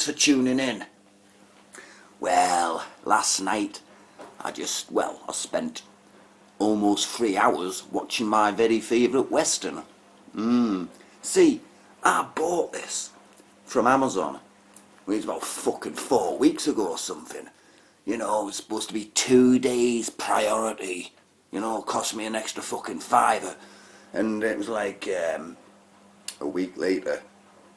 for tuning in. Well, last night I spent almost 3 hours watching my very favourite Western. See, I bought this from Amazon. It was about fucking 4 weeks ago or something. You know, it was supposed to be 2 days priority. You know, it cost me an extra fucking fiver. And it was like, a week later,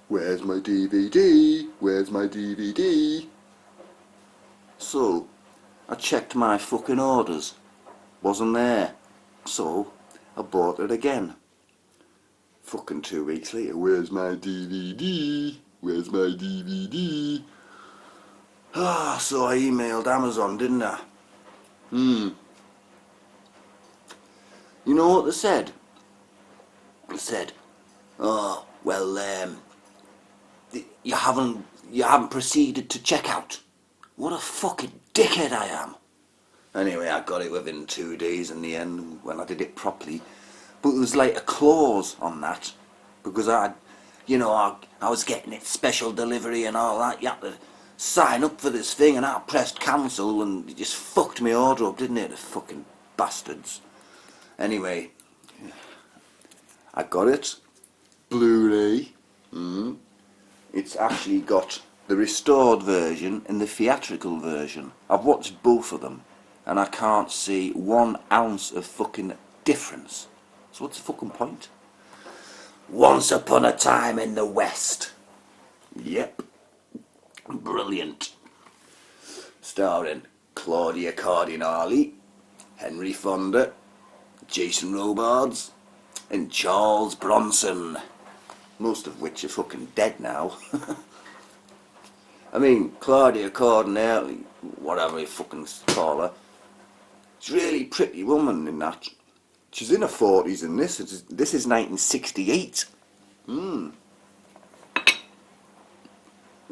where's my DVD? Where's my DVD? So, I checked my fucking orders. Wasn't there. So, I bought it again. Fucking 2 weeks later, where's my DVD? Where's my DVD? So I emailed Amazon, didn't I? You know what they said? They said, oh, well, you haven't proceeded to checkout. What a fucking dickhead I am. Anyway, I got it within 2 days in the end when I did it properly. But there was like a clause on that, because I was getting it special delivery and all that. You had to sign up for this thing, and I pressed cancel, and it just fucked my order up, didn't it? The fucking bastards. Anyway, I got it. Blu-ray. It's actually got the restored version and the theatrical version. I've watched both of them, and I can't see 1 ounce of fucking difference. So what's the fucking point? Once Upon a Time in the West. Yep. Brilliant. Starring Claudia Cardinale, Henry Fonda, Jason Robards, and Charles Bronson. Most of which are fucking dead now. I mean, Claudia Cardinale, whatever you fucking call her, she's a really pretty woman in that. She's in her 40s in this. This is 1968.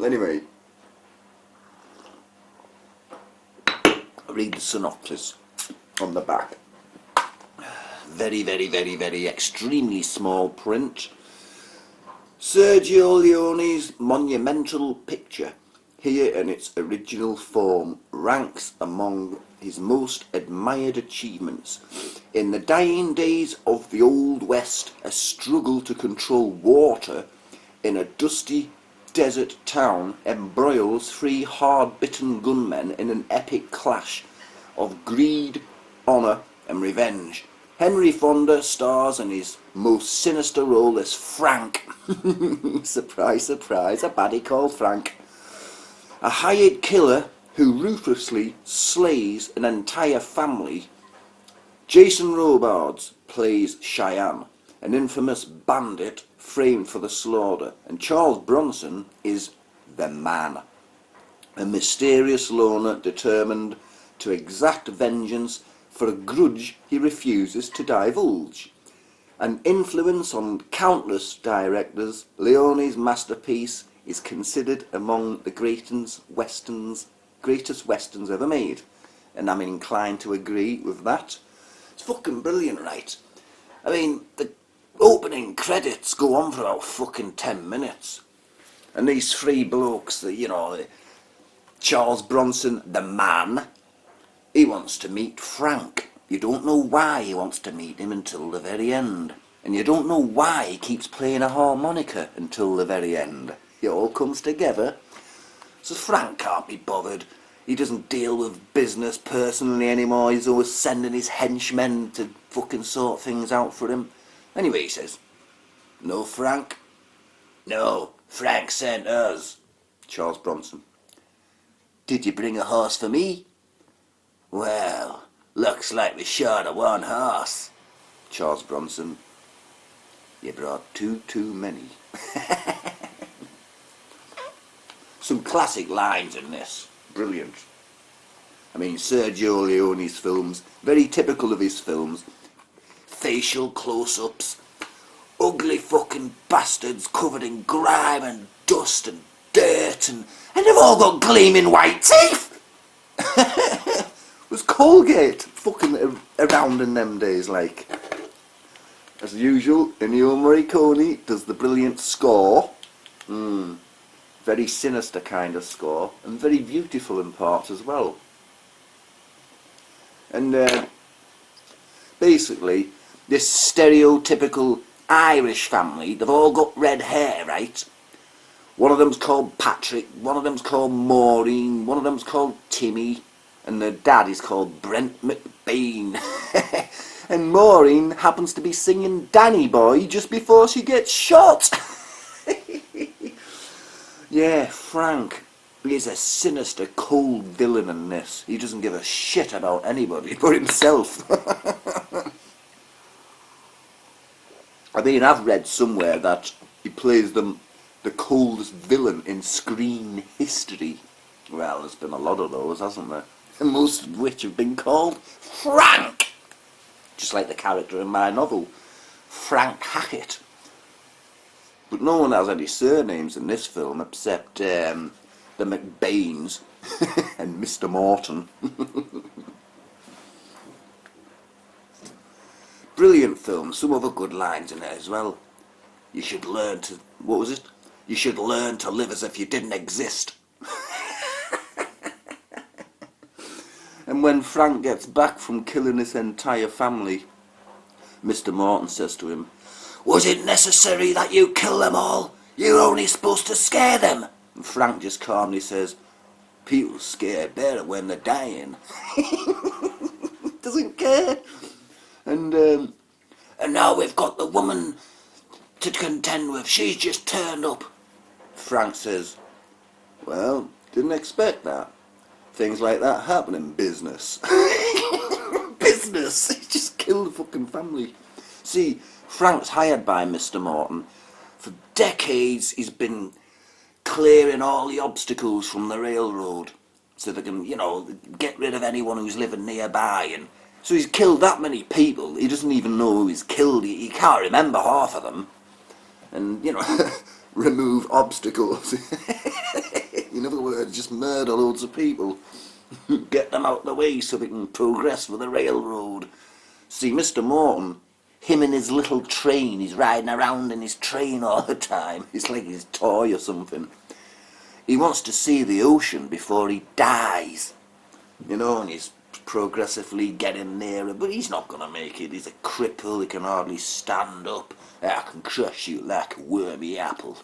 Anyway, I'll read the synopsis on the back. Very, very, very, very extremely small print. Sergio Leone's monumental picture, here in its original form, ranks among his most admired achievements. In the dying days of the Old West, a struggle to control water in a dusty desert town embroils 3 hard-bitten gunmen in an epic clash of greed, honour and revenge. Henry Fonda stars in his most sinister role as Frank. Surprise, surprise, a baddie called Frank. A hired killer who ruthlessly slays an entire family. Jason Robards plays Cheyenne, an infamous bandit framed for the slaughter, and Charles Bronson is the Man, a mysterious loner determined to exact vengeance for a grudge he refuses to divulge. An influence on countless directors, Leone's masterpiece is considered among the greatest westerns ever made, and I'm inclined to agree with that. It's fucking brilliant, right? I mean, the opening credits go on for about fucking 10 minutes, and these 3 blokes, Charles Bronson, the Man, he wants to meet Frank. You don't know why he wants to meet him until the very end, and you don't know why he keeps playing a harmonica until the very end. It all comes together. So Frank can't be bothered. He doesn't deal with business personally anymore. He's always sending his henchmen to fucking sort things out for him. Anyway, he says, "No, Frank?" "No, Frank sent us." Charles Bronson. "Did you bring a horse for me?" "Well, looks like we're short of 1 horse." Charles Bronson. "You brought too many." Some classic lines in this. Brilliant. I mean, Sergio Leone's films, very typical of his films. Facial close-ups, ugly fucking bastards covered in grime and dust and dirt, and they've all got gleaming white teeth. Was Colgate fucking around in them days, like? As usual, Ennio Morricone does the brilliant score. Very sinister kind of score, and very beautiful in parts as well. And basically, this stereotypical Irish family, they've all got red hair, right? One of them's called Patrick, one of them's called Maureen, one of them's called Timmy, and the dad is called Brent McBain. And Maureen happens to be singing Danny Boy just before she gets shot. Yeah, Frank is a sinister, cold villain in this. He doesn't give a shit about anybody but himself. I mean, I've read somewhere that he plays the coldest villain in screen history. Well, there's been a lot of those, hasn't there? And most of which have been called Frank! Just like the character in my novel, Frank Hackett. But no one has any surnames in this film except the McBains and Mr. Morton. Brilliant film, some other good lines in it as well. You should learn to... what was it? You should learn to live as if you didn't exist. And when Frank gets back from killing his entire family, Mr. Morton says to him, "Was it necessary that you kill them all? You're only supposed to scare them." And Frank just calmly says, "People scare better when they're dying." Doesn't care. And now we've got the woman to contend with. She's just turned up. Frank says, "Well, didn't expect that. Things like that happen in business." Business? He just killed the fucking family. See, Frank's hired by Mr. Morton. For decades he's been clearing all the obstacles from the railroad so they can, get rid of anyone who's living nearby. And so he's killed that many people, he doesn't even know who he's killed. He can't remember half of them. And, remove obstacles. In other words, just murder loads of people. Get them out of the way so they can progress with the railroad. See, Mr. Morton, him in his little train, he's riding around in his train all the time. It's like his toy or something. He wants to see the ocean before he dies. And he's progressively getting nearer, but he's not going to make it. He's a cripple, he can hardly stand up. I can crush you like a wormy apple.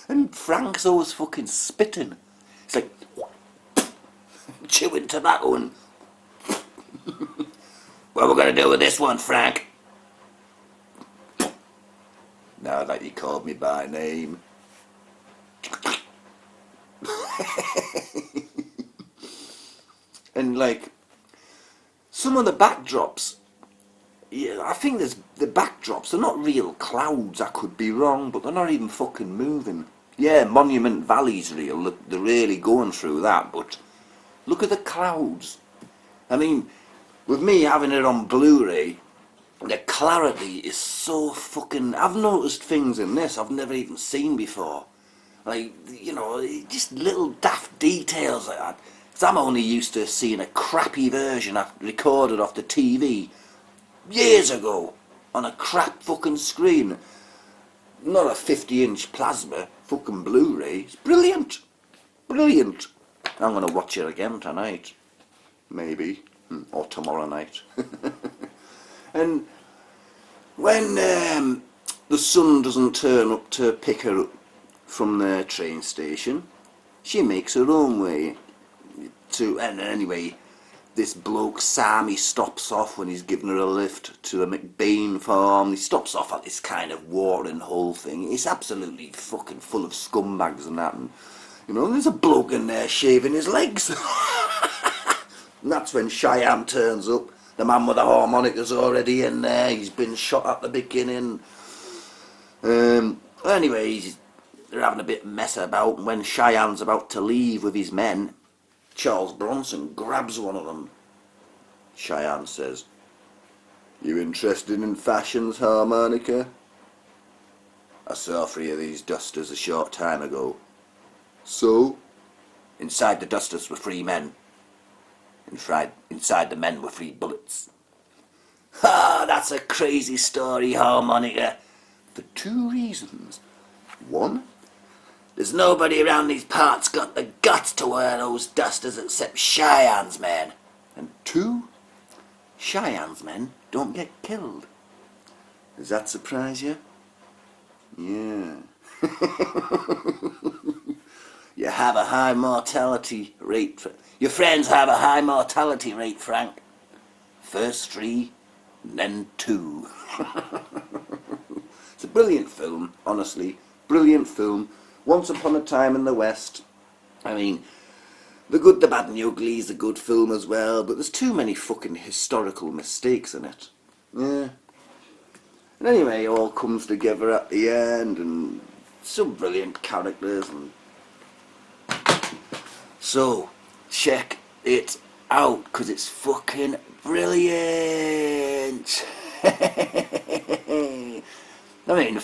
And Frank's always fucking spitting. It's like chewing tobacco and... What we're going to do with this one, Frank? Now that you called me by name. And some of the backdrops, yeah, I think the backdrops, they're not real clouds. I could be wrong, but they're not even fucking moving. Yeah, Monument Valley's real. Look, they're really going through that, but look at the clouds. I mean, with me having it on Blu-ray, the clarity is so fucking... I've noticed things in this I've never even seen before. Just little daft details like that. 'Cause I'm only used to seeing a crappy version I recorded off the TV years ago on a crap fucking screen. Not a 50-inch plasma, fucking Blu-ray. It's brilliant. Brilliant. I'm going to watch it again tonight. Maybe. Or tomorrow night. And when the son doesn't turn up to pick her up from the train station, she makes her own way to... And anyway, this bloke Sam, he stops off when he's giving her a lift to the McBain farm. He stops off at this kind of watering hole thing. It's absolutely fucking full of scumbags and that. And, there's a bloke in there shaving his legs. And that's when Cheyenne turns up. The man with the harmonica's already in there. He's been shot at the beginning. Anyway, they're having a bit of mess about. And when Cheyenne's about to leave with his men, Charles Bronson grabs one of them. Cheyenne says, "You interested in fashions, harmonica? I saw 3 of these dusters a short time ago." "So?" "Inside the dusters were 3 men. Inside the men were 3 bullets." "Ah, that's a crazy story, harmonica." "For 2 reasons. 1, There's nobody around these parts got the guts to wear those dusters except Cheyenne's men. And 2, Cheyenne's men don't get killed. Does that surprise you? Yeah. You have a high mortality rate. Your friends have a high mortality rate, Frank. First 3, then 2. It's a brilliant film, honestly. Brilliant film. Once Upon a Time in the West. I mean, The Good, the Bad and the Ugly is a good film as well, but there's too many fucking historical mistakes in it. Yeah. And anyway, it all comes together at the end, and some brilliant characters, and so check it out, because it's fucking brilliant. I mean,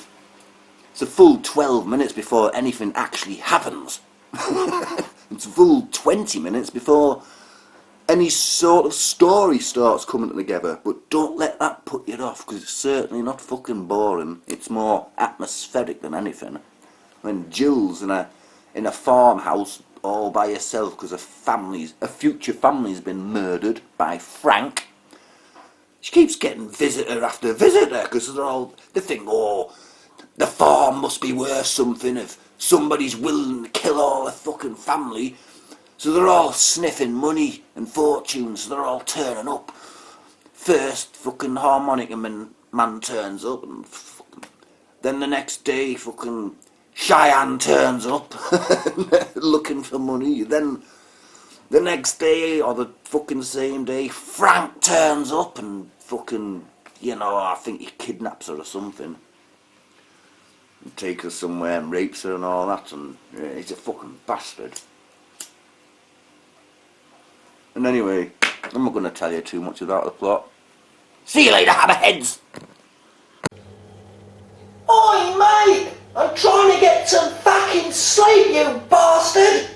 it's a full 12 minutes before anything actually happens. It's a full 20 minutes before any sort of story starts coming together. But don't let that put you off, because it's certainly not fucking boring. It's more atmospheric than anything. When Jill's in a farmhouse all by herself because a future family's been murdered by Frank. She keeps getting visitor after visitor because they think, oh, the farm must be worth something if somebody's willing to kill all the fucking family. So they're all sniffing money and fortunes, so they're all turning up. First, fucking harmonica man turns up, and then the next day, fucking Cheyenne turns up looking for money. Then the next day, or the fucking same day, Frank turns up and fucking, I think he kidnaps her or something. And takes her somewhere and rapes her and all that, and he's a fucking bastard. And anyway, I'm not going to tell you too much about the plot. See you later, hammerheads! Oi, mate! I'm trying to get some fucking sleep, you bastard!